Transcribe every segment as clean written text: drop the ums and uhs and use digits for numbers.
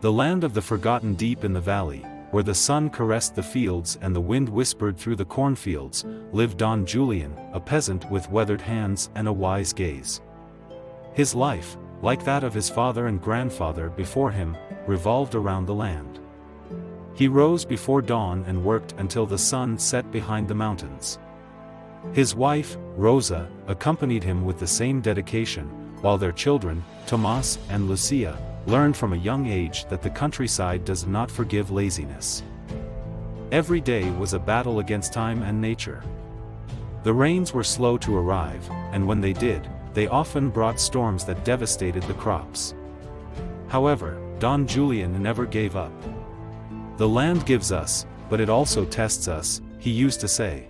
The land of the forgotten deep in the valley, where the sun caressed the fields and the wind whispered through the cornfields, lived Don Julian, a peasant with weathered hands and a wise gaze. His life, like that of his father and grandfather before him, revolved around the land. He rose before dawn and worked until the sun set behind the mountains. His wife, Rosa, accompanied him with the same dedication, while their children, Tomas and Lucia, learned from a young age that the countryside does not forgive laziness. Every day was a battle against time and nature. The rains were slow to arrive, and when they did, they often brought storms that devastated the crops. However, Don Julian never gave up. "The land gives us, but it also tests us," he used to say.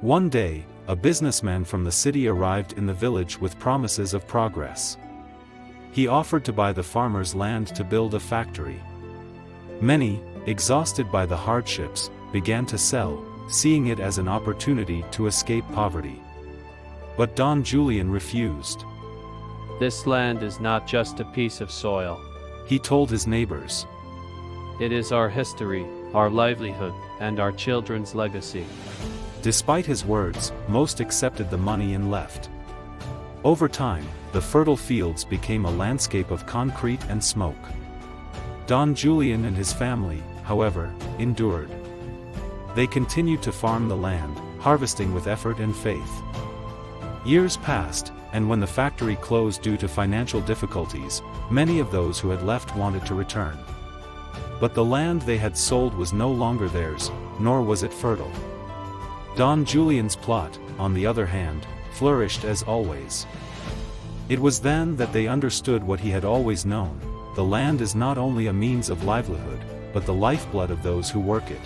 One day, a businessman from the city arrived in the village with promises of progress. He offered to buy the farmer's land to build a factory. Many, exhausted by the hardships, began to sell, seeing it as an opportunity to escape poverty. But Don Julian refused. "This land is not just a piece of soil," he told his neighbors. "It is our history, our livelihood, and our children's legacy." Despite his words, most accepted the money and left. Over time, the fertile fields became a landscape of concrete and smoke. Don Julian and his family, however, endured. They continued to farm the land, harvesting with effort and faith. Years passed, and when the factory closed due to financial difficulties, many of those who had left wanted to return. But the land they had sold was no longer theirs, nor was it fertile. Don Julian's plot, on the other hand, flourished as always. It was then that they understood what he had always known: the land is not only a means of livelihood, but the lifeblood of those who work it.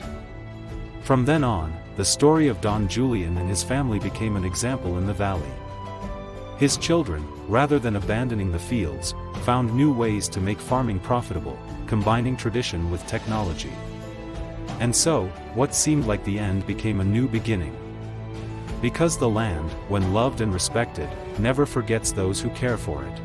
From then on, the story of Don Julian and his family became an example in the valley. His children, rather than abandoning the fields, found new ways to make farming profitable, combining tradition with technology. And so, what seemed like the end became a new beginning. Because the land, when loved and respected, never forgets those who care for it.